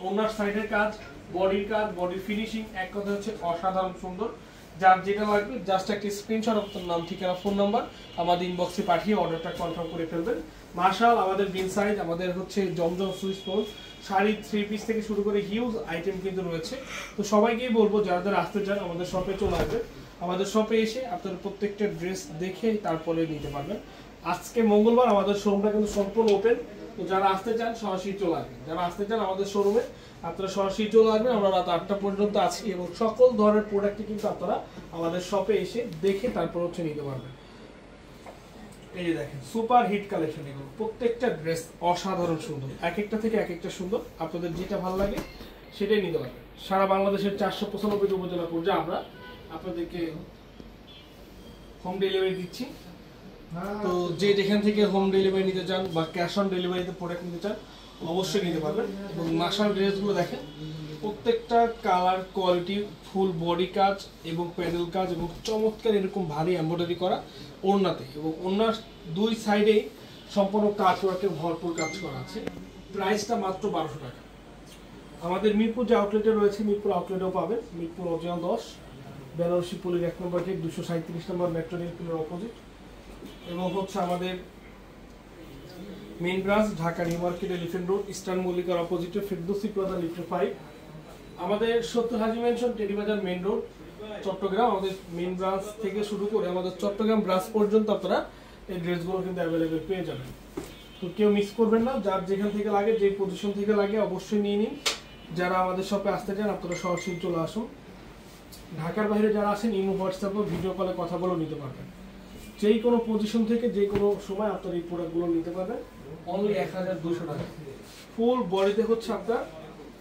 ওনার সাইডের কাজ, বডির কাজ, বডির ফিনিশিং এক কথা হচ্ছে অসাধারণ সুন্দর। যার যেটা লাগবে জাস্ট একটা স্ক্রিনশট আপনার নাম, ঠিকানা, ফোন নাম্বার আমাদের ইনবক্সে পাঠিয়ে অর্ডারটা কনফার্ম করে ফেলবেন। মার্শাল আমাদের বিন সাইজ, আমাদের হচ্ছে জমজম সুইচ স্টোন, শাড়ি, 3 পিস থেকে শুরু করে হিউজ আইটেম কিন্তু রয়েছে। তো সবাইকেই বলবো যারা যারা আসতে চান আমাদের শপে চলে আসবে। আমাদের শপে এসে আপনারা প্রত্যেকটা ড্রেস দেখে তারপরে নিতে পারবেন। আজকে মঙ্গলবার আমাদের শোরুমটা কিন্তু সম্পূর্ণ ওপেন। তো যারা আসতে চান সরাসরি চলে আসবেন, যারা আসতে চান আমাদের শোরুমে আপনারা সরাসরি চলে আসবেন। আমরা রাত 8টা পর্যন্ত আছি এবং সকল ধরনের প্রোডাক্টই কিন্তু আপনারা আমাদের শপে এসে দেখে তারপর হচ্ছে নিতে পারবেন। এই যে দেখেন সুপার হিট কালেকশন, এগুলো প্রত্যেকটা ড্রেস অসাধারণ সুন্দর, এক একটা থেকে এক একটা সুন্দর। আপনাদের যেটা ভালো লাগে সেটাই নিতে পারবেন। সারা বাংলাদেশের 495 উপজেলা পর্যায়ে আমরা আপনাদেরকে হোম ডেলিভারি দিচ্ছি। তো যে যেখান থেকে হোম ডেলিভারি নিতে চান বা ক্যাশ অন ডেলিভারিতে প্রোডাক্ট নিতে চান অবশ্যই নিতে পারবেন। এবং মার্শাল ড্রেসগুলো দেখেন প্রত্যেকটা কালার, কোয়ালিটি, ফুল বডি কাজ এবং প্যানেল কাজ এবং চমৎকার এরকম ভারী এমব্রয়ডারি করা ওড়নাতে, এবং ওড়নার দুই সাইডেই সম্পূর্ণ কাজ ওয়ার্কের ভরপুর কাজ করা আছে। প্রাইসটা মাত্র 1200 টাকা। আমাদের মিরপুর যে আউটলেটে রয়েছে মিরপুর আউটলেটেও পাবেন। মিরপুর অরিজিনাল 10 বেনারসি পুলির 1 number gate 237 number metro rail পুলের অপোজিট, এবং হচ্ছে আমাদের main branch Dhaka new market, elephant road, eastern মল্লিকার অপোজিটে ফেরদৌসি প্লাজা লিফট 5। আমাদের সত্তর Haji mansion, Terry Bazar main road, Chattogram. আমাদের মেইন ব্রাঞ্চ থেকে শুরু করে আমাদের চট্টগ্রাম ব্রাঞ্চ পর্যন্ত আপনারা এই ড্রেসগুলো কিন্তু অ্যাভেলেবেল পেয়ে যাবেন। তো কেউ মিস করবেন না, যার যেখান থেকে লাগে, যে পজিশন থেকে লাগে অবশ্যই নিয়ে নিন। যারা আমাদের শপে আসতে চান আপনারা সরাসরি চলে আসুন। ঢাকার বাইরে যারা আসেন ইমো, হোয়াটসঅ্যাপে ভিডিও কলে কথা বলেও নিতে পারবেন। যেই কোনো পজিশন থেকে যে কোনো সময় আপনার এই প্রোডাক্টগুলো নিতে পারবেন অনলি 1200 টাকা। ফুল বডিতে হচ্ছে আপনার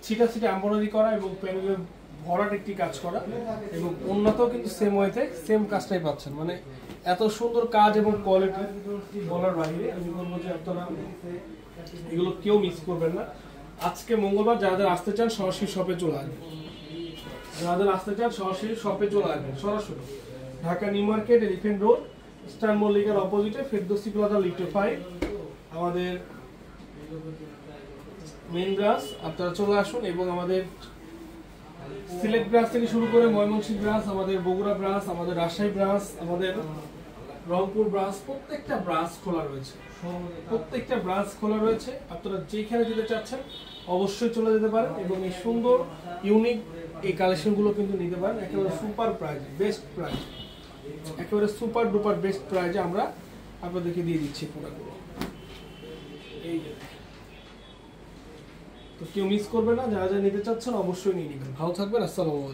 ছিটা ছিটা এমব্রয়ডারি করা এবং প্যানেলের ভরাট একটি কাজ করা, এবং অন্যতেও কিন্তু সেম ওয়েতে সেম কাজটাই পাচ্ছেন। মানে এত সুন্দর কাজ এবং কোয়ালিটি বলার বাইরে। আমি বলবো যে আপনারা এগুলো কেউ মিস করবেন না। আজকে মঙ্গলবার, যারা আসতে চান সরাসরি শপে চলে আসবেন, যারা আসতে চান সরাসরি শপে চলে আসবেন। সরাসরি Dhaka new market, elephant road, eastern মল্লিকার অপোজিটে ফেরদৌসি প্লাজা লিফট 5 আমাদের মেইন ব্রাঞ্চ। আপনারা চলে আসুন। এবং আমাদের সিলেট ব্রাঞ্চ থেকে শুরু করে ময়মনসিংহ ব্রাঞ্চ, আমাদের বগুড়া ব্রাঞ্চ, আমাদের রাজশাহী ব্রাঞ্চ, আমাদের রংপুর ব্রাঞ্চ, প্রত্যেকটা ব্রাঞ্চ খোলা রয়েছে। প্রত্যেকটা ব্রাঞ্চ খোলা রয়েছে। আপনারা যেখানে যেতে চাচ্ছেন অবশ্যই চলে যেতে পারেন এবং এই সুন্দর ইউনিক এই কালেকশনগুলো কিন্তু নিতে পারেন একেবারে সুপার প্রাইস, বেস্ট প্রাইস, একেবারে সুপার ডুপার বেস্ট প্রাইজে আমরা আপনাদেরকে দিয়ে দিচ্ছি প্রোডাক্টগুলো। এই তো কেউ মিস করবে না, যারা যারা নিতে চাচ্ছেন অবশ্যই নিয়ে নেবেন। ভালো থাকবেন। আসসালামু আলাইকুম।